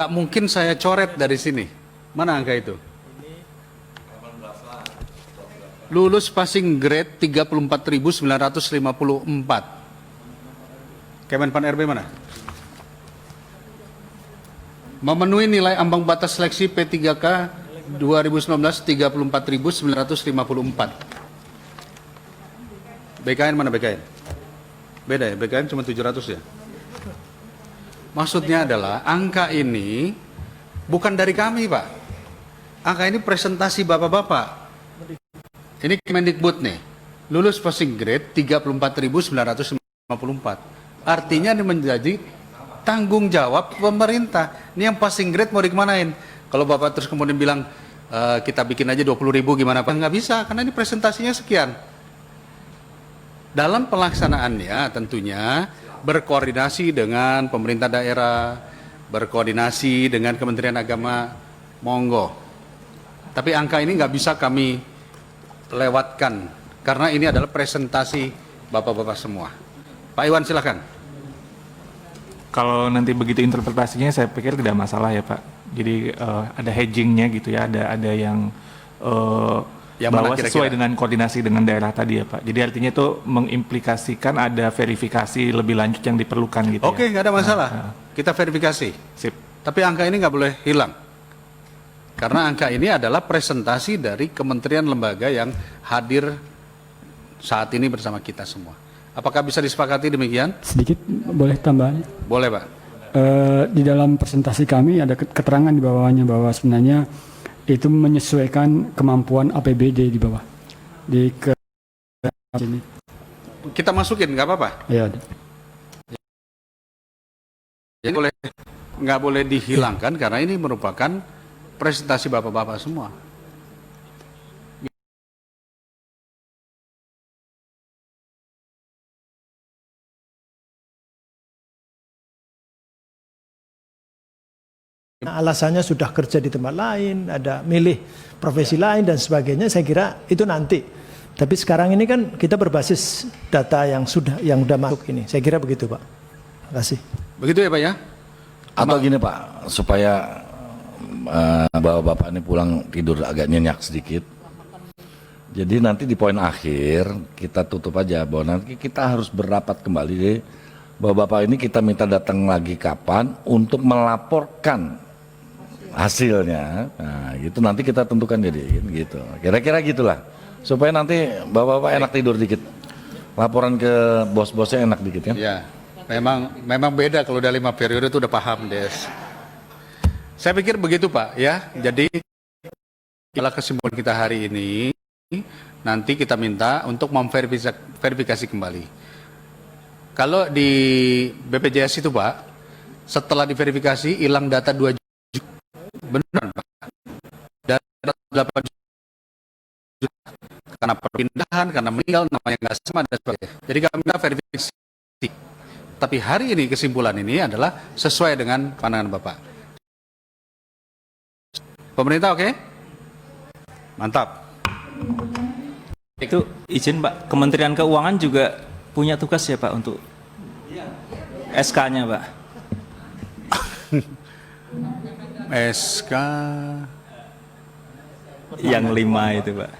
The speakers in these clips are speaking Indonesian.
Nggak mungkin saya coret dari sini. Mana angka itu? Lulus passing grade 34.954. Kemenpan RB mana? Memenuhi nilai ambang batas seleksi P3K 2019 34.954. BKN mana BKN? Beda ya, BKN cuma 700 ya. Maksudnya adalah angka ini bukan dari kami, Pak. Angka ini presentasi bapak-bapak. Ini Kemendikbud nih. Lulus passing grade 34.954. Artinya ini menjadi tanggung jawab pemerintah. Ini yang passing grade mau dikemanain? Kalau Bapak terus kemudian bilang kita bikin aja 20.000 gimana Pak? Nggak bisa, karena ini presentasinya sekian. Dalam pelaksanaannya tentunya berkoordinasi dengan pemerintah daerah, berkoordinasi dengan Kementerian Agama, monggo. Tapi angka ini nggak bisa kami lewatkan, karena ini adalah presentasi Bapak-Bapak semua. Pak Iwan silakan. Kalau nanti begitu interpretasinya saya pikir tidak masalah ya Pak. Jadi ada hedgingnya gitu ya, ada yang bahwa sesuai dengan koordinasi dengan daerah tadi ya Pak. Jadi artinya itu mengimplikasikan ada verifikasi lebih lanjut yang diperlukan gitu. Oke, nggak ada masalah. Kita verifikasi. Sip. Tapi angka ini nggak boleh hilang. Karena angka ini adalah presentasi dari kementerian lembaga yang hadir saat ini bersama kita semua. Apakah bisa disepakati demikian? Sedikit boleh tambahan? Boleh Pak. Di dalam presentasi kami ada keterangan di bawahnya bahwa sebenarnya itu menyesuaikan kemampuan APBD di bawah. Sini. Kita masukin, nggak apa-apa? Ya. Jadi nggak boleh dihilangkan karena ini merupakan presentasi bapak-bapak semua. Alasannya sudah kerja di tempat lain, ada milih profesi lain dan sebagainya, saya kira itu nanti. Tapi sekarang ini kan kita berbasis data yang sudah masuk ini. Saya kira begitu Pak. Terima kasih. Begitu ya Pak ya? Atau gini Pak, supaya bapak-bapak ini pulang tidur agak nyenyak sedikit. Jadi nanti di poin akhir kita tutup aja bahwa nanti kita harus berapat kembali. Bapak-bapak ini kita minta datang lagi kapan untuk melaporkan hasilnya. Nah, gitu nanti kita tentukan jadi gitu. Kira-kira gitulah. Supaya nanti bapak-bapak enak tidur dikit. Laporan ke bos-bosnya enak dikit kan? Ya. Memang beda kalau udah 5 periode itu udah paham, Des. Saya pikir begitu, Pak, ya. Jadi inilah kesimpulan kita hari ini. Nanti kita minta untuk memverifikasi kembali. Kalau di BPJS itu, Pak, setelah diverifikasi hilang data 2 juta. Benar, Pak. Data 8 juta. Karena perpindahan, karena meninggal, namanya nggak sama dan sebagainya. Jadi kami minta verifikasi. Tapi hari ini kesimpulan ini adalah sesuai dengan pandangan Bapak. Pemerintah oke? Mantap. Itu izin Pak, Kementerian Keuangan juga punya tugas ya Pak untuk SK-nya Pak. SK yang 5 itu Pak,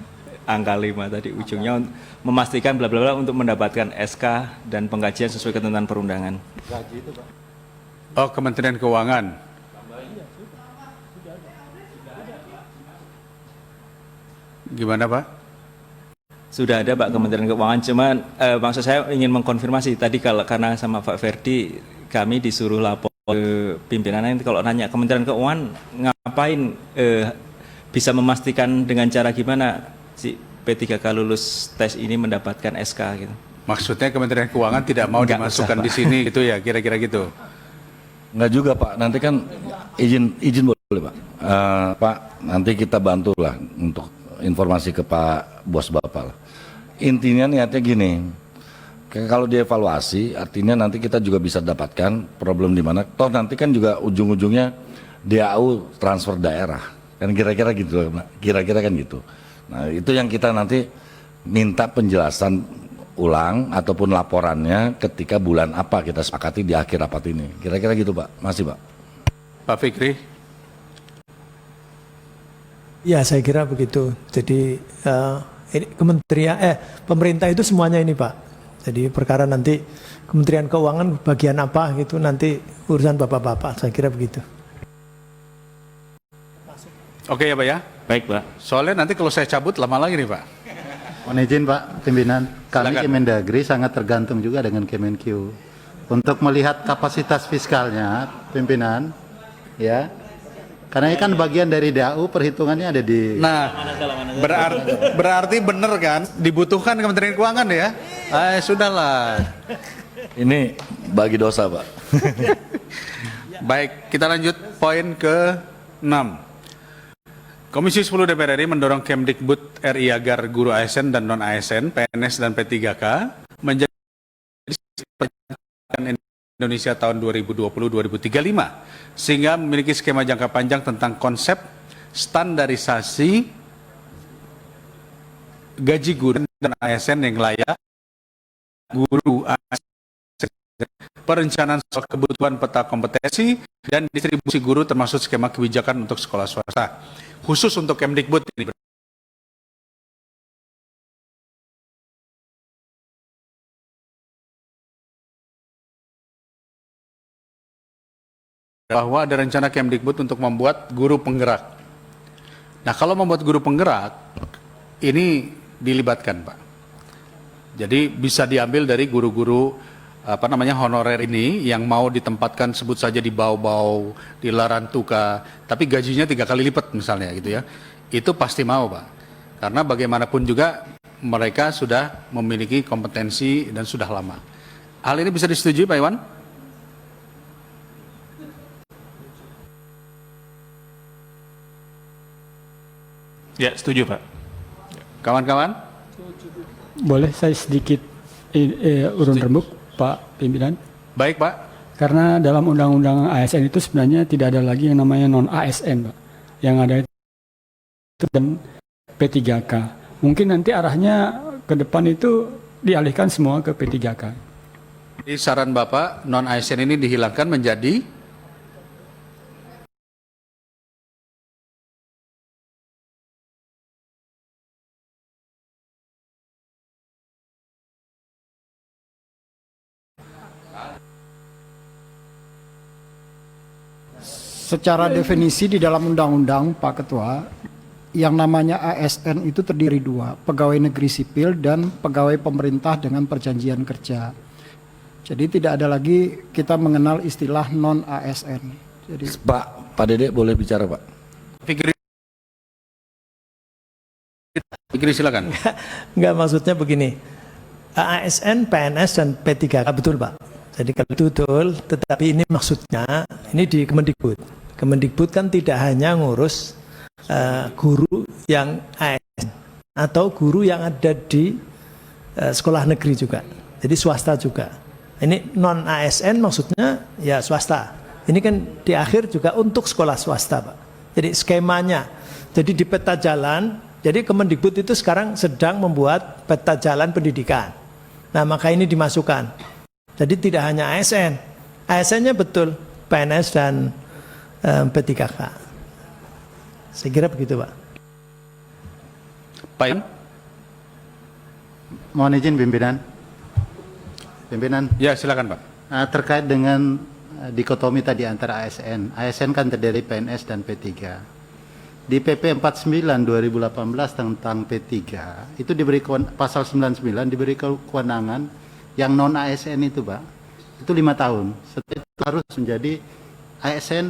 angka 5 tadi ujungnya memastikan bla bla bla untuk mendapatkan SK dan pengkajian sesuai ketentuan perundangan. Oh, Kementerian Keuangan. Gimana Pak? Sudah ada Pak Kementerian Keuangan, cuman maksud saya ingin mengkonfirmasi tadi karena sama Pak Ferdi kami disuruh lapor ke pimpinan nanti kalau nanya Kementerian Keuangan ngapain bisa memastikan dengan cara gimana si P3K lulus tes ini mendapatkan SK gitu. Maksudnya Kementerian Keuangan tidak mau dimasukkan di sini gitu ya, kira-kira gitu. Enggak juga Pak, nanti kan izin boleh Pak. Pak, nanti kita bantulah untuk informasi ke Pak Bos Bapak. Intinya niatnya gini. Kalau dievaluasi, artinya nanti kita juga bisa dapatkan problem di mana. Toh nanti kan juga ujung-ujungnya DAU transfer daerah. Kan kira-kira gitu, kira-kira kan gitu. Nah itu yang kita nanti minta penjelasan ulang ataupun laporannya ketika bulan apa kita sepakati di akhir rapat ini. Kira-kira gitu Pak, masih Pak. Pak Fikri. Ya, saya kira begitu. Jadi ini pemerintah itu semuanya ini, Pak. Jadi perkara nanti Kementerian Keuangan bagian apa gitu nanti urusan bapak-bapak. Saya kira begitu. Oke ya Pak ya. Baik Pak. Soalnya nanti kalau saya cabut lama lagi nih Pak. Mohon izin Pak Pimpinan, kami Silakan. Kemendagri sangat tergantung juga dengan Kemenkyu untuk melihat kapasitas fiskalnya, pimpinan, ya. Karena ini kan bagian dari DAU, perhitungannya ada di. Nah, berarti bener kan dibutuhkan Kementerian Keuangan ya? Sudahlah. Ini bagi dosa, Pak. Baik, kita lanjut poin ke-6. Komisi 10 DPR RI mendorong Kemdikbud RI agar guru ASN dan non-ASN, PNS dan P3K menjadi Indonesia tahun 2020-2035 sehingga memiliki skema jangka panjang tentang konsep standarisasi gaji guru dan ASN yang layak guru ASN, perencanaan soal kebutuhan peta kompetensi dan distribusi guru termasuk skema kebijakan untuk sekolah swasta khusus untuk Kemdikbud ini. Bahwa ada rencana Kemdikbud untuk membuat guru penggerak. Nah, kalau membuat guru penggerak, ini dilibatkan, Pak. Jadi bisa diambil dari guru-guru honorer ini yang mau ditempatkan sebut saja di Bau-Bau, di Larantuka, tapi gajinya 3 kali lipat misalnya gitu ya. Itu pasti mau, Pak. Karena bagaimanapun juga mereka sudah memiliki kompetensi dan sudah lama. Hal ini bisa disetujui, Pak Iwan? Ya, setuju Pak. Kawan-kawan? Boleh saya sedikit urun rembuk, Pak Pimpinan? Baik, Pak. Karena dalam undang-undang ASN itu sebenarnya tidak ada lagi yang namanya non-ASN, Pak. Yang ada itu dan P3K. Mungkin nanti arahnya ke depan itu dialihkan semua ke P3K. Jadi saran Bapak, non-ASN ini dihilangkan menjadi Secara definisi di dalam undang-undang, Pak Ketua, yang namanya ASN itu terdiri dua, pegawai negeri sipil dan pegawai pemerintah dengan perjanjian kerja. Jadi tidak ada lagi kita mengenal istilah non-ASN. Jadi Pak Dede boleh bicara, Pak? Fikri silakan. Enggak, maksudnya begini. ASN, PNS dan P3K betul, Pak. Jadi kalau itu betul, tetapi ini maksudnya ini di Kemendikbud. Kemendikbud kan tidak hanya ngurus guru yang ASN atau guru yang ada di sekolah negeri juga. Jadi swasta juga. Ini non ASN maksudnya ya swasta. Ini kan di akhir juga untuk sekolah swasta, Pak. Jadi skemanya. Jadi di peta jalan, jadi Kemendikbud itu sekarang sedang membuat peta jalan pendidikan. Nah, maka ini dimasukkan. Jadi tidak hanya ASN. ASN-nya betul PNS dan P3K. Saya kira begitu, Pak. Pak Iwan? Mohon izin pimpinan. Pimpinan, Ya, silakan Pak. terkait dengan dikotomi tadi antara ASN. ASN kan terdiri PNS dan P3. Di PP 49 2018 tentang P3 itu diberi pasal 99 diberi kewenangan yang non ASN itu, Pak. Itu 5 tahun. Setelah itu harus menjadi ASN,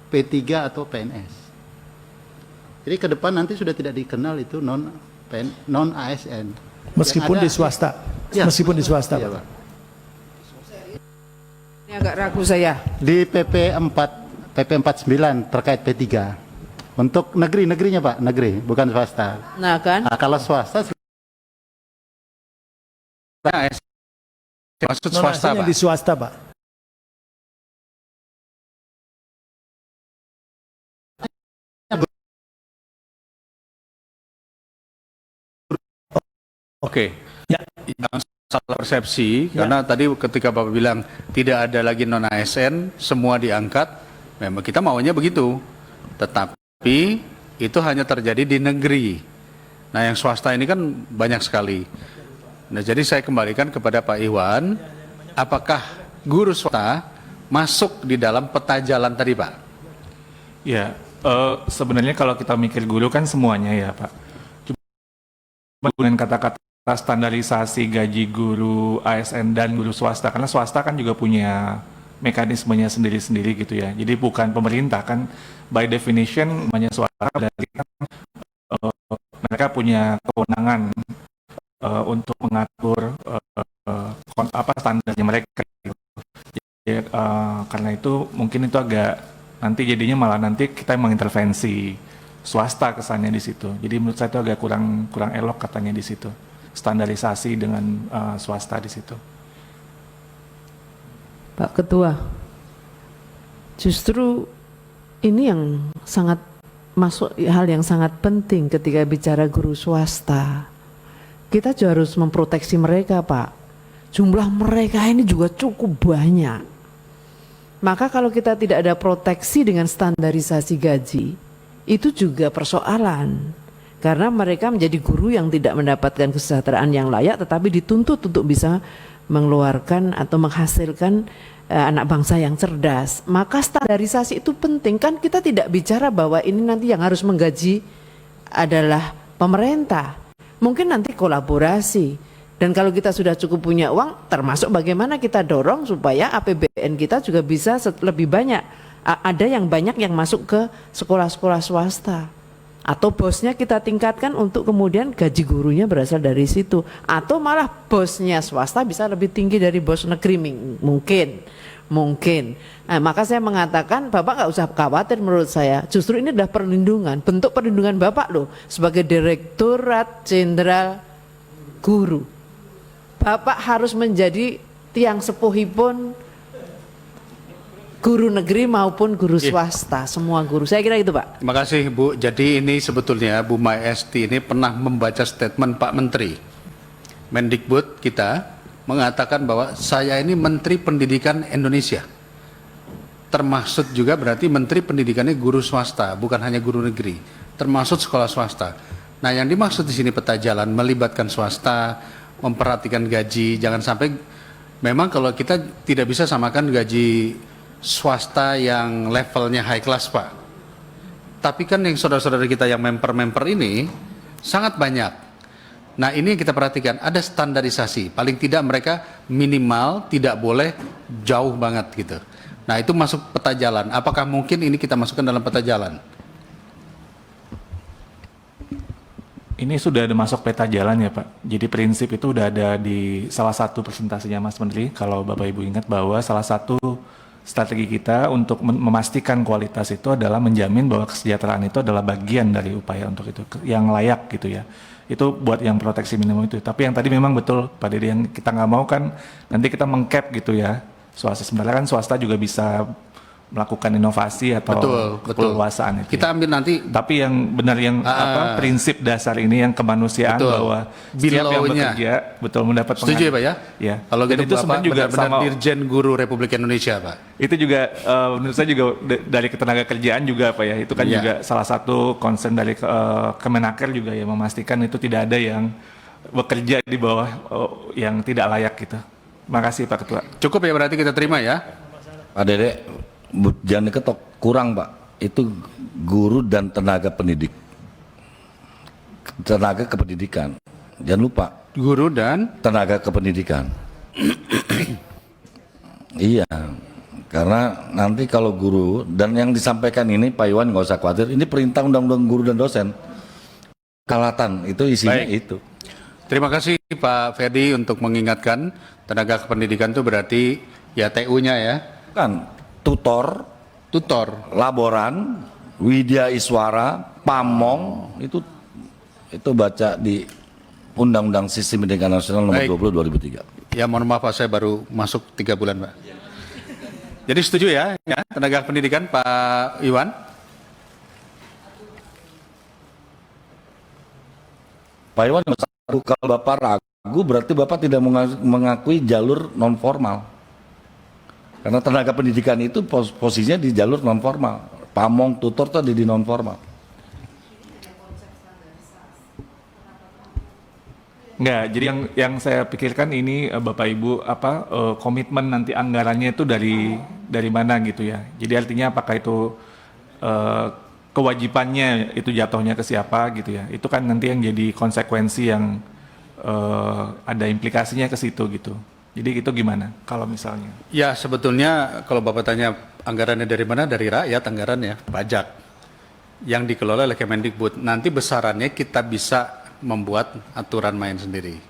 P3 atau PNS. Jadi ke depan nanti sudah tidak dikenal itu non ASN. Meskipun di swasta. Ya, Meskipun di swasta, iya, Pak. Pak. Ini agak ragu saya. Di PP 49 terkait P3 untuk negerinya, Pak, negeri bukan swasta. Nah kan, Nah, kalau swasta Maksud Non swasta, ASN yang Pak. di swasta, Pak. Oke. Ya. Yang salah persepsi, karena tadi ketika Bapak bilang tidak ada lagi non-ASN, semua diangkat, Memang kita maunya begitu. Tetapi itu hanya terjadi di negeri. Nah, yang swasta ini kan banyak sekali. Nah, jadi saya kembalikan kepada Pak Iwan, apakah guru swasta masuk di dalam peta jalan tadi, Pak? Ya, sebenarnya kalau kita mikir guru kan semuanya ya Pak. Cuma dengan kata-kata standarisasi gaji guru ASN dan guru swasta, karena swasta kan juga punya mekanismenya sendiri-sendiri gitu ya. Jadi bukan pemerintah kan, by definition namanya swasta berarti kan mereka punya kewenangan untuk mengatur standarnya mereka. Gitu. Jadi, karena itu mungkin itu agak nanti jadinya malah nanti kita mengintervensi swasta kesannya di situ. Jadi menurut saya itu agak kurang elok katanya di situ. Standarisasi dengan swasta di situ. Pak Ketua, justru ini yang sangat masuk hal yang sangat penting ketika bicara guru swasta. Kita juga harus memproteksi mereka, Pak. Jumlah mereka ini juga cukup banyak. Maka kalau kita tidak ada proteksi dengan standarisasi gaji, itu juga persoalan. Karena mereka menjadi guru yang tidak mendapatkan kesejahteraan yang layak, tetapi dituntut untuk bisa mengeluarkan atau menghasilkan anak bangsa yang cerdas. Maka standarisasi itu penting. Kan kita tidak bicara bahwa ini nanti yang harus menggaji adalah pemerintah. Mungkin nanti kolaborasi. Dan kalau kita sudah cukup punya uang, termasuk bagaimana kita dorong supaya APBN kita juga bisa lebih banyak. Ada yang banyak yang masuk ke sekolah-sekolah swasta. Atau bosnya kita tingkatkan untuk kemudian gaji gurunya berasal dari situ. Atau malah bosnya swasta bisa lebih tinggi dari bos negeri, mungkin. Nah, maka saya mengatakan Bapak nggak usah khawatir menurut saya. Justru ini adalah perlindungan, bentuk perlindungan Bapak loh sebagai Direktorat Jenderal Guru. Bapak harus menjadi tiang sepuhipun guru negeri maupun guru swasta, semua guru. Saya kira itu, Pak. Terima kasih, Bu. Jadi ini sebetulnya Bu Maesti ini pernah membaca statement Pak Menteri. Mendikbud kita mengatakan bahwa saya ini Menteri Pendidikan Indonesia. Termasuk juga berarti Menteri Pendidikannya guru swasta, bukan hanya guru negeri, termasuk sekolah swasta. Nah, yang dimaksud di sini peta jalan melibatkan swasta, memperhatikan gaji, jangan sampai memang kalau kita tidak bisa samakan gaji swasta yang levelnya high class, Pak. Tapi kan yang saudara-saudara kita yang member-member ini sangat banyak. Nah, ini yang kita perhatikan, ada standarisasi. Paling tidak mereka minimal tidak boleh jauh banget gitu. Nah, itu masuk peta jalan. Apakah mungkin ini kita masukkan dalam peta jalan? Ini sudah ada masuk peta jalan ya Pak. Jadi prinsip itu udah ada di salah satu presentasinya Mas Menteri. Kalau Bapak Ibu ingat bahwa salah satu strategi kita untuk memastikan kualitas itu adalah menjamin bahwa kesejahteraan itu adalah bagian dari upaya untuk itu yang layak gitu ya. Itu buat yang proteksi minimum itu. Tapi yang tadi memang betul Pak Dede, yang kita nggak mau kan nanti kita mengcap gitu ya. Swasta sebenarnya kan swasta juga bisa melakukan inovasi atau keleluasaan itu. Kita ambil nanti. Tapi yang benar yang prinsip dasar ini yang kemanusiaan bahwa setiap yang bekerja betul mendapat penghargaan. Setuju ya Pak ya? Ya. Kalau gitu itu sebenarnya juga benar-benar sama Dirjen Guru Republik Indonesia Pak. Itu juga menurut saya juga dari ketenaga kerjaan juga Pak ya. Itu kan juga salah satu concern dari Kemenaker juga ya, memastikan itu tidak ada yang bekerja di bawah yang tidak layak gitu. Makasih Pak Ketua. Cukup ya berarti kita terima ya. Pak Dede, jangan diketok, kurang Pak. Itu guru dan tenaga pendidik. Tenaga kependidikan. Jangan lupa. Guru dan tenaga kependidikan. Iya. Karena nanti kalau guru, dan yang disampaikan ini Pak Iwan nggak usah khawatir, ini perintah undang-undang guru dan dosen. Kalatan, itu isinya. Baik. Itu. Terima kasih Pak Ferdi untuk mengingatkan tenaga kependidikan itu berarti ya TU-nya ya. Kan tutor, laboran, widya iswara, pamong, itu baca di Undang-Undang Sistem Pendidikan Nasional nomor 20 2003. Ya mohon maaf Pak, saya baru masuk 3 bulan Pak. Jadi setuju ya tenaga pendidikan Pak Iwan? Pak Iwan, kalau Bapak ragu berarti Bapak tidak mengakui jalur non formal. Karena tenaga pendidikan itu posisinya di jalur non formal. Pamong, tutor tuh ada di non formal. Enggak, jadi yang saya pikirkan ini Bapak Ibu komitmen nanti anggarannya itu dari mana gitu ya. Jadi artinya apakah itu kewajibannya itu jatuhnya ke siapa gitu ya. Itu kan nanti yang jadi konsekuensi yang ada implikasinya ke situ gitu. Jadi itu gimana kalau misalnya? Ya sebetulnya kalau Bapak tanya anggarannya dari mana, dari rakyat anggarannya, pajak yang dikelola oleh Kemendikbud. Nanti besarannya kita bisa membuat aturan main sendiri.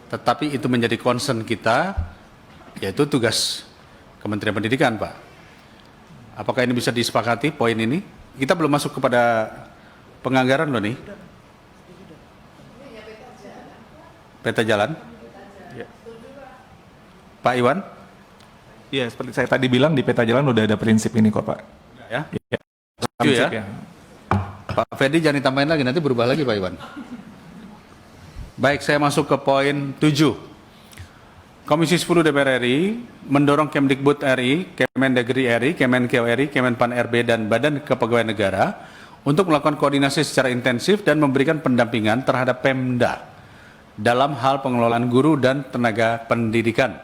Tetapi itu menjadi concern kita, yaitu tugas Kementerian Pendidikan, Pak. Apakah ini bisa disepakati poin ini? Kita belum masuk kepada penganggaran loh nih. Peta jalan. Pak Iwan? Iya, seperti saya tadi bilang di peta jalan udah ada prinsip ini kok, Pak. Ya. Ya. Setuju ya? Pak Ferdi jangan ditambahin lagi, nanti berubah lagi Pak Iwan. Baik, saya masuk ke poin 7. Komisi 10 DPR RI mendorong Kemdikbud RI, Kemendagri RI, Kemenkeu RI, Kemenpan RB, dan Badan Kepegawaian Negara untuk melakukan koordinasi secara intensif dan memberikan pendampingan terhadap Pemda dalam hal pengelolaan guru dan tenaga pendidikan.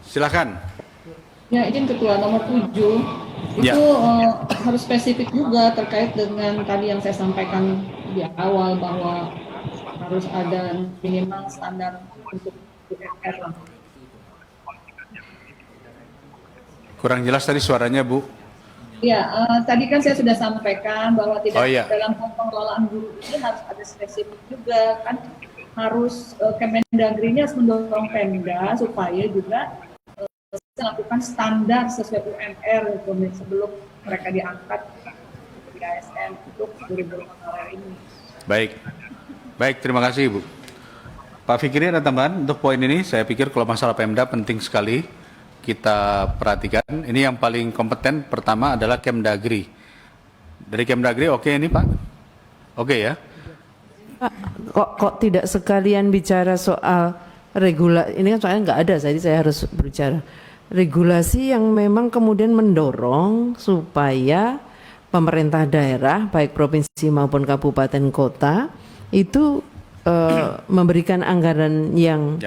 Silakan. Ya, izin Ketua nomor 7 Ya. itu harus spesifik juga terkait dengan tadi yang saya sampaikan di awal bahwa harus ada minimal standar untuk UMR. Kurang jelas tadi suaranya, Bu. Ya, tadi kan saya sudah sampaikan bahwa tidak Oh, iya. dalam pengelolaan guru ini harus ada spesifik juga kan, harus Kemendagri-nya harus mendorong Pemda supaya juga melakukan standar sesuai UMR sebelum mereka diangkat di ASN untuk guru-guru honorer ini. Baik. Baik, terima kasih Ibu. Pak Fikri ada tambahan untuk poin ini? Saya pikir kalau masalah Pemda penting sekali kita perhatikan. Ini yang paling kompeten pertama adalah Kemdagri. Dari Kemdagri oke ini Pak? Oke ya? Pak, kok tidak sekalian bicara soal regulasi? Ini kan soalnya nggak ada, jadi saya harus berbicara regulasi yang memang kemudian mendorong supaya pemerintah daerah baik provinsi maupun kabupaten kota itu memberikan anggaran yang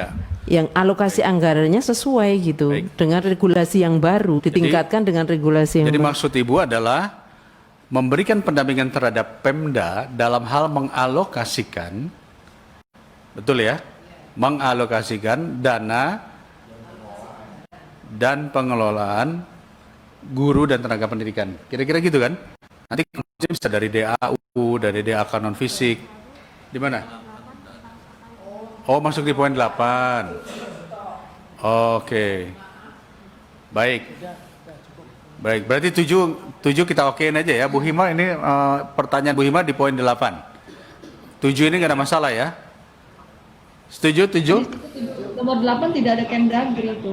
alokasi anggarannya sesuai gitu. Baik. Dengan regulasi yang baru ditingkatkan dengan regulasi yang jadi baru. Maksud Ibu adalah memberikan pendampingan terhadap Pemda dalam hal mengalokasikan, betul ya, mengalokasikan dana dan pengelolaan guru dan tenaga pendidikan. Kira-kira gitu kan? Nanti bisa dari DAU, dari DAK non fisik. Di mana? Oh, masuk di poin 8. Oke. Baik. Baik, berarti 7 kita okein aja ya. Bu Hima ini pertanyaan Bu Hima di poin 8. 7 ini nggak ada masalah ya? Setuju 7? Nomor 8 tidak ada Kemdagri itu.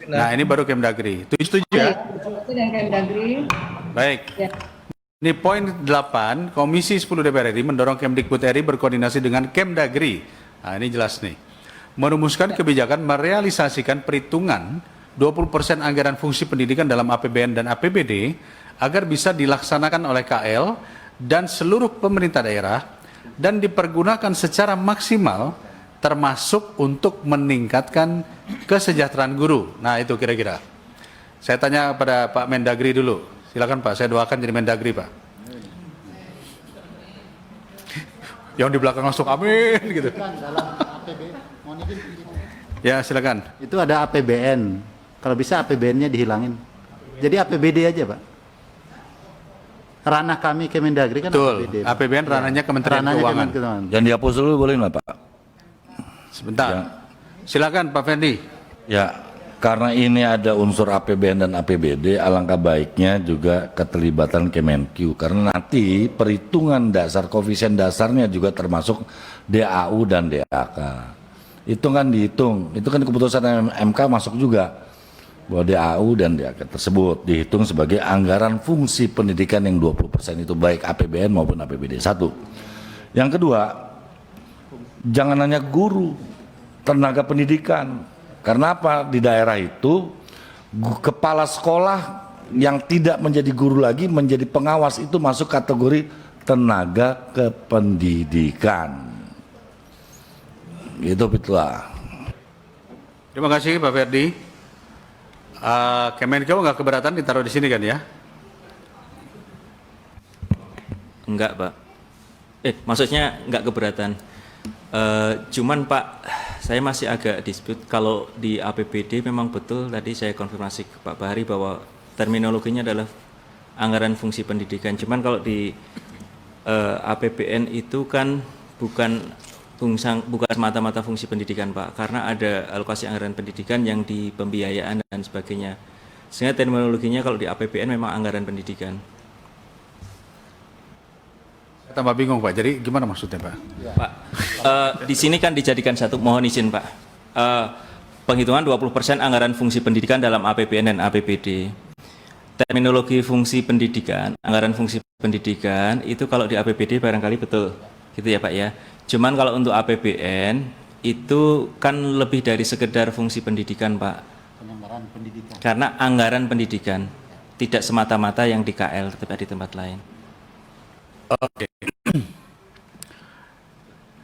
Nah, ini baru Kemdagri. 7 ya? Itu yang Kemdagri. Baik. Ya. Ini poin 8, Komisi 10 DPR RI mendorong Kemdikbud RI berkoordinasi dengan Kemdagri. Nah, ini jelas nih. Merumuskan kebijakan merealisasikan perhitungan 20% anggaran fungsi pendidikan dalam APBN dan APBD agar bisa dilaksanakan oleh KL dan seluruh pemerintah daerah dan dipergunakan secara maksimal termasuk untuk meningkatkan kesejahteraan guru. Nah, itu kira-kira. Saya tanya pada Pak Mendagri dulu. Silakan Pak, saya doakan jadi Mendagri Pak. Yang di belakang langsung amin gitu. Ya, silakan. Itu ada APBN. Kalau bisa APBN-nya dihilangin. Jadi APBD aja, Pak. Ranah kami Kemendagri kan Betul. APBD. APBN ranahnya Kementerian Keuangan. Jangan dihapus dulu boleh nggak Pak? Sebentar. Ya. Silakan Pak Fendi. Ya, karena ini ada unsur APBN dan APBD, alangkah baiknya juga keterlibatan Kemenkeu. Karena nanti perhitungan dasar koefisien dasarnya juga termasuk DAU dan DAK. Itu kan dihitung, itu kan keputusan MK masuk juga. Bahwa DAU dan DAK tersebut dihitung sebagai anggaran fungsi pendidikan yang 20% itu baik APBN maupun APBD. Satu. Yang kedua, jangan hanya guru, tenaga pendidikan, Karena apa? Di daerah itu kepala sekolah yang tidak menjadi guru lagi menjadi pengawas itu masuk kategori tenaga kependidikan. Gitu Pitwa. Terima kasih Pak Ferdi. Kemenkeu nggak keberatan ditaruh di sini kan ya? Enggak, Pak. Maksudnya enggak keberatan. Cuman Pak, saya masih agak dispute kalau di APBD memang betul tadi saya konfirmasi ke Pak Bahari bahwa terminologinya adalah anggaran fungsi pendidikan. Cuman kalau di APBN itu kan bukan semata-mata fungsi pendidikan Pak, karena ada alokasi anggaran pendidikan yang di pembiayaan dan sebagainya. Sehingga terminologinya kalau di APBN memang anggaran pendidikan. Tambah bingung Pak, jadi gimana maksudnya Pak? Pak, di sini kan dijadikan satu, mohon izin Pak, penghitungan 20% anggaran fungsi pendidikan dalam APBN dan APBD. Terminologi fungsi pendidikan, anggaran fungsi pendidikan itu kalau di APBD barangkali betul, gitu ya Pak ya. Cuman kalau untuk APBN itu kan lebih dari sekedar fungsi pendidikan Pak. Penanggaran pendidikan. Karena anggaran pendidikan, tidak semata-mata yang di KL tetapi di tempat lain. Oke.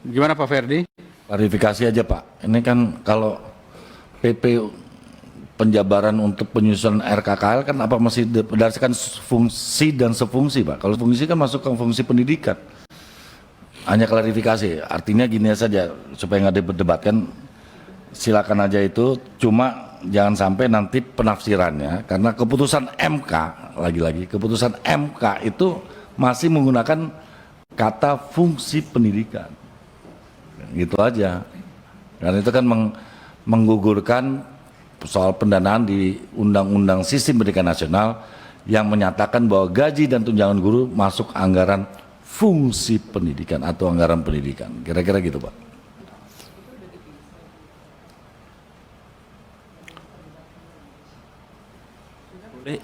Gimana Pak Ferdi? Klarifikasi aja Pak, ini kan kalau PP penjabaran untuk penyusunan RKKL kan apa masih berdasarkan fungsi dan sefungsi Pak? Kalau fungsi kan masuk ke fungsi pendidikan. Hanya klarifikasi, artinya gini saja supaya nggak diperdebatkan, silakan aja itu, cuma jangan sampai nanti penafsirannya, karena keputusan MK, lagi-lagi keputusan MK itu masih menggunakan kata fungsi pendidikan. Gitu aja. Karena itu kan menggugurkan soal pendanaan di Undang-Undang Sistem Pendidikan Nasional yang menyatakan bahwa gaji dan tunjangan guru masuk anggaran fungsi pendidikan atau anggaran pendidikan. Kira-kira gitu Pak. Boleh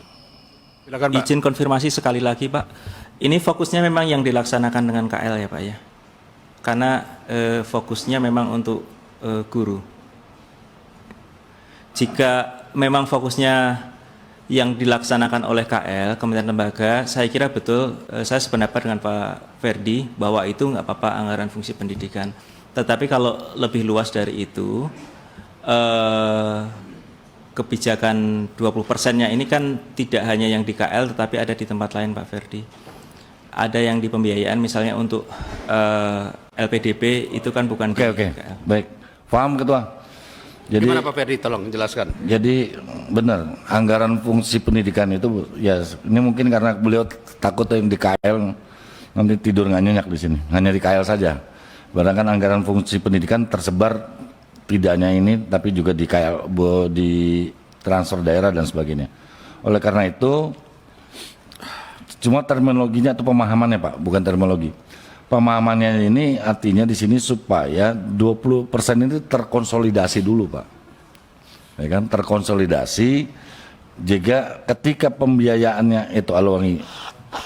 Silakan Pak. izin konfirmasi sekali lagi Pak. Ini fokusnya memang yang dilaksanakan dengan KL ya Pak ya? Karena fokusnya memang untuk guru. Jika memang fokusnya yang dilaksanakan oleh KL, Kementerian Lembaga, saya kira betul, saya sependapat dengan Pak Ferdi bahwa itu nggak apa-apa anggaran fungsi pendidikan. Tetapi kalau lebih luas dari itu, kebijakan 20%-nya ini kan tidak hanya yang di KL tetapi ada di tempat lain Pak Ferdi. Ada yang di pembiayaan misalnya untuk LPDP itu kan bukan Oke. KL. Baik, paham Ketua. Jadi, Gimana Pak Ferdi, tolong jelaskan. Jadi benar, anggaran fungsi pendidikan itu ya ini mungkin karena beliau takut yang di KL nanti tidur nggak nyenyak di sini, hanya di KL saja. Bahkan anggaran fungsi pendidikan tersebar tidak hanya ini, tapi juga di KL, di transfer daerah dan sebagainya. Oleh karena itu, cuma terminologinya atau pemahamannya Pak, bukan terminologi. Pemahamannya ini artinya di sini supaya 20% ini terkonsolidasi dulu Pak, ya kan, terkonsolidasi. Jika ketika pembiayaannya itu alungi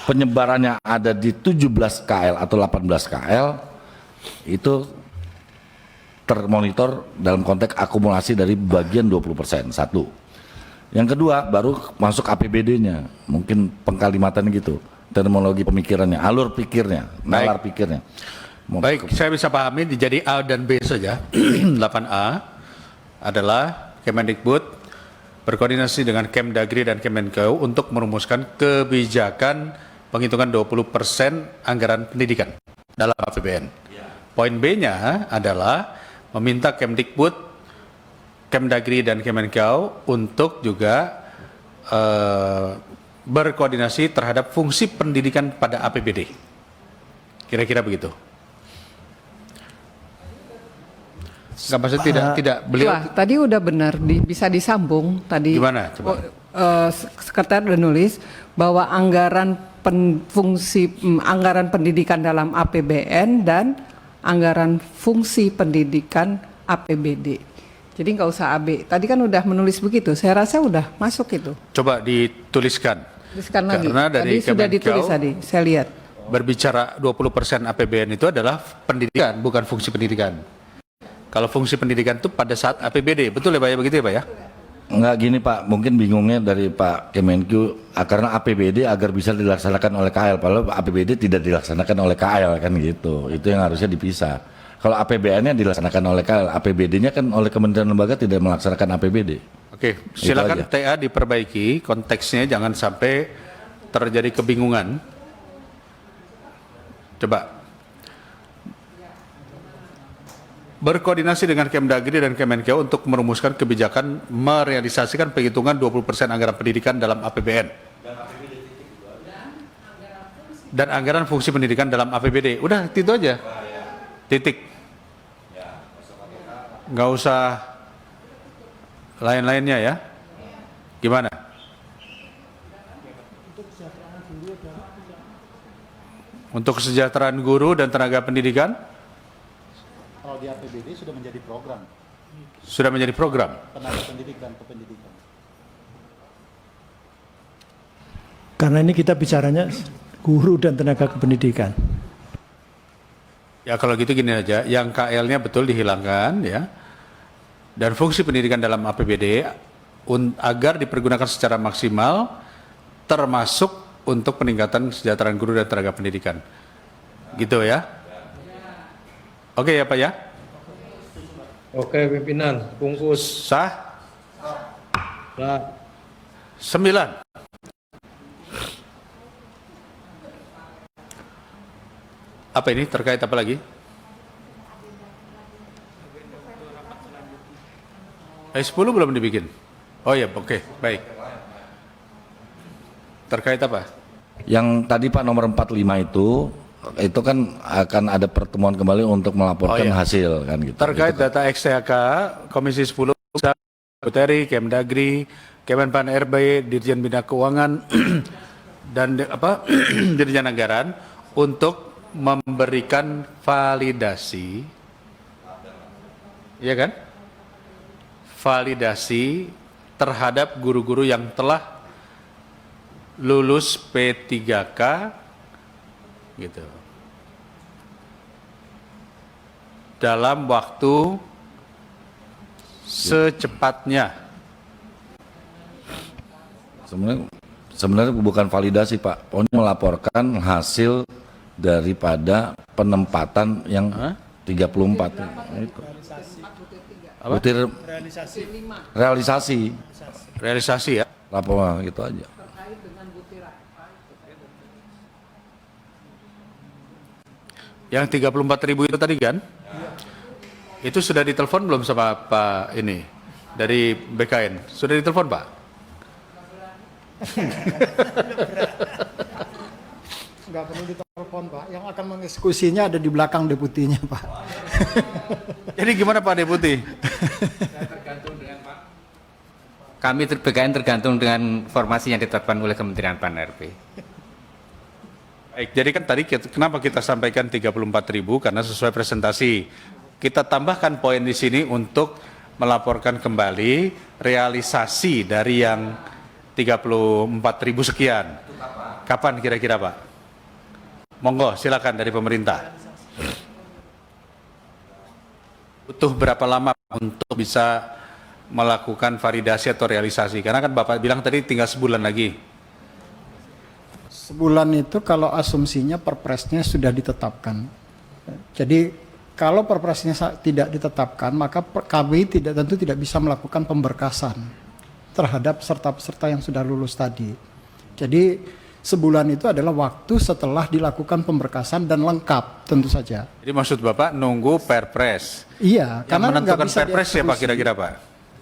penyebarannya ada di 17 KL atau 18 KL itu termonitor dalam konteks akumulasi dari bagian 20%. Satu. Yang kedua baru masuk APBD-nya, mungkin pengkalimatannya gitu. Terminologi pemikirannya, alur pikirnya, nalar pikirnya. Baik, saya bisa pahami jadi A dan B saja. 8A adalah Kemendikbud berkoordinasi dengan Kemdagri dan Kemenkeu untuk merumuskan kebijakan penghitungan 20% anggaran pendidikan dalam APBN. Poin B-nya adalah meminta Kemdikbud, Kemdagri dan Kemenkeu untuk juga berkoordinasi terhadap fungsi pendidikan pada APBD. Kira-kira begitu. Nggak, maksudnya tidak beliau. Wah, tadi udah benar, bisa disambung tadi. Gimana? Coba. Sekretariat udah nulis bahwa anggaran anggaran pendidikan dalam APBN dan anggaran fungsi pendidikan APBD. Jadi nggak usah AB. Tadi kan udah menulis begitu. Saya rasa udah masuk itu. Coba dituliskan. Tuliskan lagi. Karena dari tadi sudah ditulis tadi. Saya lihat. Berbicara 20% APBN itu adalah pendidikan, bukan fungsi pendidikan. Kalau fungsi pendidikan itu pada saat APBD, betul ya Pak ya, begitu ya Pak ya? Enggak gini Pak, mungkin bingungnya dari Pak Kemenq karena APBD agar bisa dilaksanakan oleh KL, padahal APBD tidak dilaksanakan oleh KL kan gitu. Itu yang harusnya dipisah. Kalau APBN-nya dilaksanakan oleh KL, APBD-nya kan oleh kementerian lembaga tidak melaksanakan APBD. Oke, silakan TA diperbaiki konteksnya, jangan sampai terjadi kebingungan. Coba. Berkoordinasi dengan Kemdagri dan Kemenkeu untuk merumuskan kebijakan merealisasikan penghitungan 20% anggaran pendidikan dalam APBN. Dan anggaran fungsi pendidikan dalam APBD. Udah, itu aja. Titik. Nggak usah lain-lainnya ya. Gimana? Untuk kesejahteraan guru dan tenaga pendidikan? Kalau di APBD sudah menjadi program. Sudah menjadi program? Tenaga pendidik dan kependidikan. Karena ini kita bicaranya guru dan tenaga kependidikan. Ya kalau gitu gini aja, yang KL-nya betul dihilangkan ya. Dan fungsi pendidikan dalam APBD agar dipergunakan secara maksimal termasuk untuk peningkatan kesejahteraan guru dan tenaga pendidikan. Gitu ya. Oke ya Pak ya? Oke pimpinan, bungkus. Sah? Nah. 9. Apa ini terkait apa lagi? 10 belum dibikin. Oh ya, oke, baik. Terkait apa? Yang tadi Pak nomor 45 itu kan akan ada pertemuan kembali untuk melaporkan hasil kan gitu. Terkait gitu, data XTHK, Komisi 10, Sekretari, Kemdagri, Kemenpan RB, Dirjen Bina Keuangan, dan Dirjen Anggaran untuk memberikan validasi, ya kan? Validasi terhadap guru-guru yang telah lulus P3K, gitu. Dalam waktu secepatnya. Sebenarnya bukan validasi Pak, pokoknya melaporkan hasil daripada penempatan yang 34 itu. Butir realisasi ya. Laporan gitu aja. Yang 34.000 itu tadi kan? Itu sudah ditelepon belum sama Pak ini dari BKN? Sudah ditelepon Pak? Nggak perlu ditelepon Pak, yang akan mengeksekusinya ada di belakang deputinya Pak. Jadi gimana Pak Deputi? Kami BKN tergantung dengan formasi yang ditetapkan oleh Kementerian Pan RB. Baik, jadi kan tadi kenapa kita sampaikan 34.000 karena sesuai presentasi. Kita tambahkan poin di sini untuk melaporkan kembali realisasi dari yang 34.000 sekian. Kapan kira-kira Pak? Monggo, silakan dari pemerintah. Butuh berapa lama untuk bisa melakukan validasi atau realisasi? Karena kan Bapak bilang tadi tinggal sebulan lagi. Sebulan itu kalau asumsinya perpresnya sudah ditetapkan. Jadi kalau perpresnya tidak ditetapkan, maka kami tentu tidak bisa melakukan pemberkasan terhadap peserta-peserta yang sudah lulus tadi. Jadi sebulan itu adalah waktu setelah dilakukan pemberkasan dan lengkap tentu saja. Jadi maksud Bapak nunggu perpres? Iya, yang karena menentukan nggak bisa perpres ya Pak kira-kira Pak?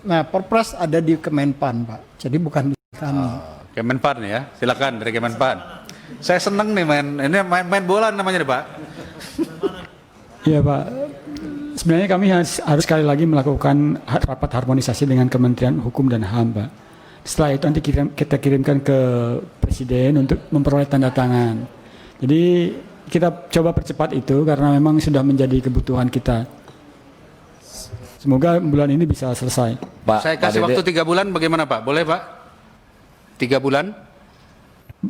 Nah, perpres ada di Kemenpan Pak, jadi bukan di kami. Kemenpan ya, silakan dari Kemenpan. Saya seneng nih main bola namanya nih Pak. Iya Pak, sebenarnya kami harus sekali lagi melakukan rapat harmonisasi dengan Kementerian Hukum dan HAM Pak. Setelah itu nanti kita kirimkan ke Presiden untuk memperoleh tanda tangan. Jadi kita coba percepat itu karena memang sudah menjadi kebutuhan kita. Semoga bulan ini bisa selesai. Pak, saya kasih waktu 3 bulan bagaimana Pak? Boleh Pak? 3 bulan?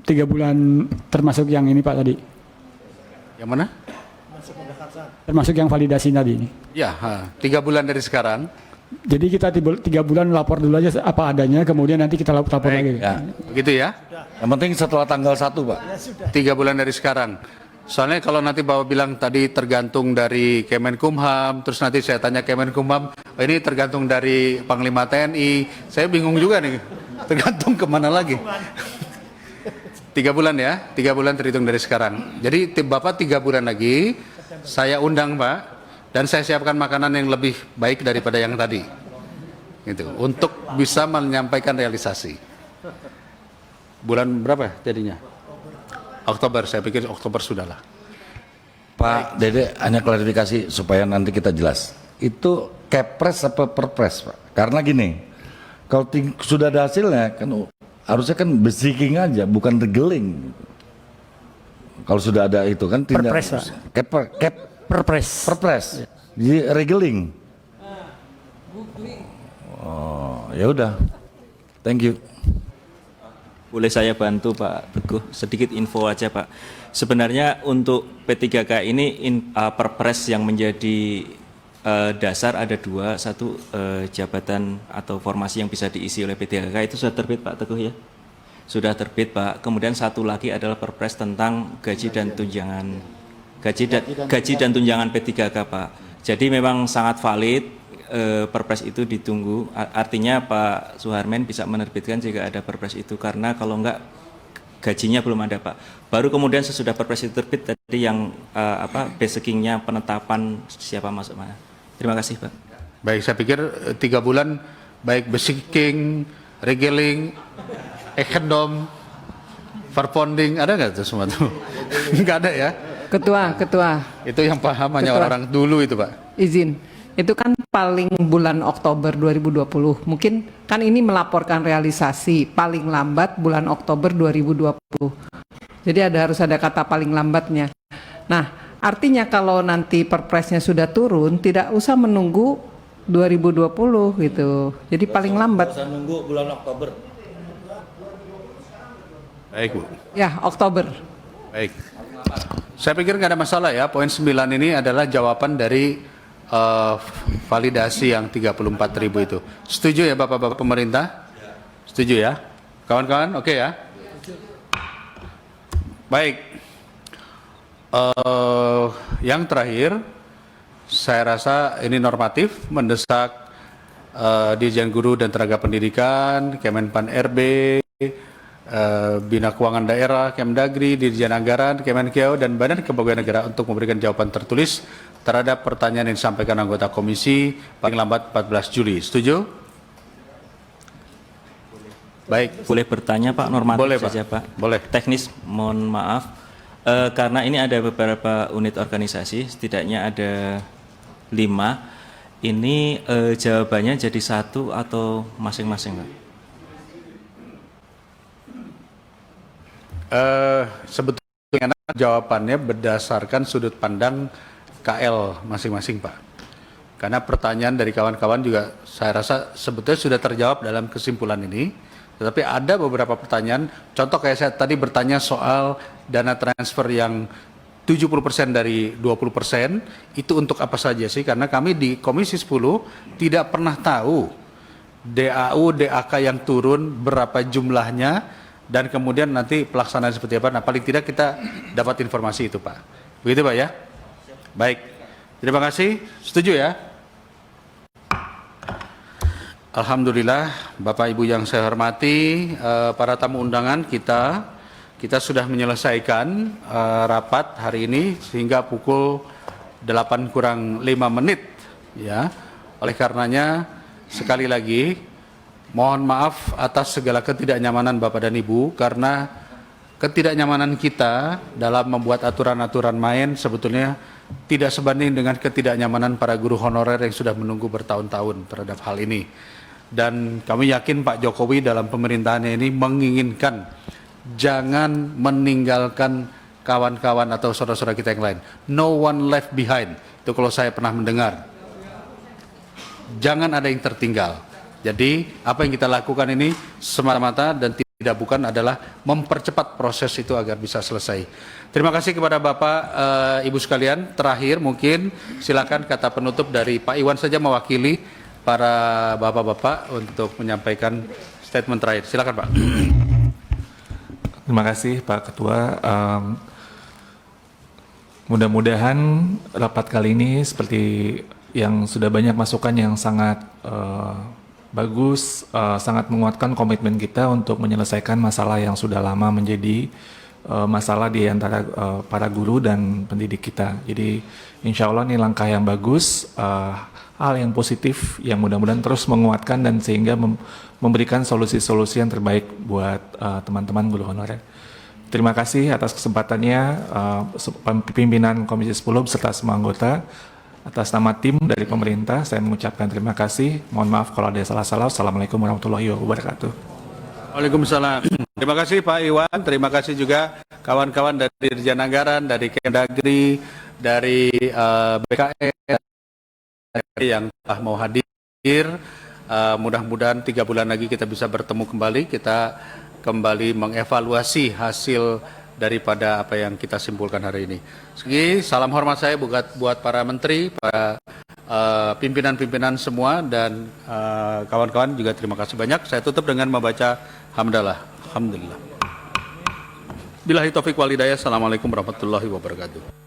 3 bulan termasuk yang ini Pak tadi. Yang mana? termasuk yang validasi tadi ini. Ya, 3 bulan dari sekarang. Jadi kita 3 bulan lapor dulu aja apa adanya, kemudian nanti kita lapor lagi. Ya. Begitu ya? Yang penting setelah tanggal 1, Pak. 3 bulan dari sekarang. Soalnya kalau nanti Bapak bilang tadi tergantung dari Kemenkumham, terus nanti saya tanya Kemenkumham, oh ini tergantung dari Panglima TNI, saya bingung juga nih, tergantung kemana lagi. 3 bulan ya, 3 bulan terhitung dari sekarang. Jadi Bapak 3 bulan lagi, saya undang Pak, dan saya siapkan makanan yang lebih baik daripada yang tadi. Gitu, untuk bisa menyampaikan realisasi. Bulan berapa jadinya? Oktober, saya pikir Oktober sudahlah. Pak Dede, hanya klarifikasi supaya nanti kita jelas. Itu kepres apa perpres, Pak? Karena gini, kalau sudah ada hasilnya, kan harusnya kan besiking aja, bukan regeling. Kalau sudah ada itu kan tindak perpres. Jadi regeling. Oh, ya udah. Thank you. Boleh saya bantu Pak Teguh, sedikit info aja Pak. Sebenarnya untuk P3K ini perpres yang menjadi dasar ada 2, satu jabatan atau formasi yang bisa diisi oleh P3K itu sudah terbit Pak Teguh ya? Sudah terbit Pak. Kemudian satu lagi adalah perpres tentang gaji dan tunjangan P3K Pak. Jadi memang sangat valid. Perpres itu ditunggu, artinya Pak Suharmen bisa menerbitkan jika ada perpres itu, karena kalau enggak gajinya belum ada Pak. Baru kemudian sesudah perpres itu terbit tadi yang basicingnya penetapan siapa masuk mana. Terima kasih Pak. Baik, saya pikir 3 bulan baik basicing, regeling, ekedom, farponding, ada nggak itu semua tuh? Nggak ada ya? Ketua. Itu yang paham hanya orang-orang dulu itu Pak. Izin. Itu kan paling bulan Oktober 2020. Mungkin kan ini melaporkan realisasi paling lambat bulan Oktober 2020. Jadi harus ada kata paling lambatnya. Nah, artinya kalau nanti perpresnya sudah turun, tidak usah menunggu 2020 gitu. Jadi paling lambat. Usah nunggu bulan Oktober. Baik Bu. Ya, Oktober. Baik. Saya pikir nggak ada masalah ya. Poin 9 ini adalah jawaban dari validasi yang 34.000 itu. Setuju ya Bapak-Bapak pemerintah? Setuju ya? Kawan-kawan, oke ya? Baik. Yang terakhir, saya rasa ini normatif, mendesak Dirjen Guru dan Tenaga Pendidikan, Kemenpan RB, Bina Keuangan Daerah, Kemdagri, Dirjen Anggaran, Kemenkeu, dan Badan Kepegawaian Negara untuk memberikan jawaban tertulis terhadap pertanyaan yang disampaikan anggota komisi paling lambat 14 Juli. Setuju? Baik. Boleh bertanya Pak, normatif boleh, saja Pak. Boleh. Teknis, mohon maaf. Karena ini ada beberapa unit organisasi, setidaknya ada 5. Ini jawabannya jadi 1 atau masing-masing Pak? Sebetulnya jawabannya berdasarkan sudut pandang KL masing-masing Pak. Karena pertanyaan dari kawan-kawan juga saya rasa sebetulnya sudah terjawab dalam kesimpulan ini. Tetapi ada beberapa pertanyaan, contoh kayak saya tadi bertanya soal dana transfer yang 70% dari 20%, itu untuk apa saja sih? Karena kami di Komisi 10 tidak pernah tahu DAU, DAK yang turun berapa jumlahnya, dan kemudian nanti pelaksanaan seperti apa. Nah paling tidak kita dapat informasi itu Pak. Begitu Pak ya? Baik, terima kasih. Setuju ya? Alhamdulillah, Bapak Ibu yang saya hormati, para tamu undangan kita sudah menyelesaikan rapat hari ini sehingga pukul 8 kurang 5 menit. Ya, oleh karenanya sekali lagi mohon maaf atas segala ketidaknyamanan Bapak dan Ibu, karena ketidaknyamanan kita dalam membuat aturan-aturan main sebetulnya tidak sebanding dengan ketidaknyamanan para guru honorer yang sudah menunggu bertahun-tahun terhadap hal ini. Dan kami yakin Pak Jokowi dalam pemerintahannya ini menginginkan jangan meninggalkan kawan-kawan atau saudara-saudara kita yang lain. No one left behind. Itu kalau saya pernah mendengar. Jangan ada yang tertinggal. Jadi apa yang kita lakukan ini semata-mata dan tidak tidak bukan adalah mempercepat proses itu agar bisa selesai. Terima kasih kepada Bapak, Ibu sekalian. Terakhir mungkin silakan kata penutup dari Pak Iwan saja mewakili para bapak-bapak untuk menyampaikan statement terakhir. Silakan Pak. Terima kasih Pak Ketua. Mudah-mudahan rapat kali ini seperti yang sudah banyak masukan yang sangat bagus, sangat menguatkan komitmen kita untuk menyelesaikan masalah yang sudah lama menjadi masalah di antara para guru dan pendidik kita. Jadi insya Allah ini langkah yang bagus, hal yang positif yang mudah-mudahan terus menguatkan dan sehingga memberikan solusi-solusi yang terbaik buat teman-teman guru honorer. Terima kasih atas kesempatannya pimpinan Komisi 10 beserta semua anggota. Atas nama tim dari pemerintah, saya mengucapkan terima kasih. Mohon maaf kalau ada salah-salah. Assalamualaikum warahmatullahi wabarakatuh. Waalaikumsalam. Terima kasih Pak Iwan, terima kasih juga kawan-kawan dari Dirjen Anggaran, dari Kemdagri, dari BKN yang telah mau hadir. Mudah-mudahan 3 bulan lagi kita bisa bertemu kembali, kita kembali mengevaluasi hasil daripada apa yang kita simpulkan hari ini. Segi salam hormat saya buat para menteri, para pimpinan-pimpinan semua dan kawan-kawan juga terima kasih banyak. Saya tutup dengan membaca hamdalah. Alhamdulillah. Billahi taufik wal hidayah. Assalamualaikum warahmatullahi wabarakatuh.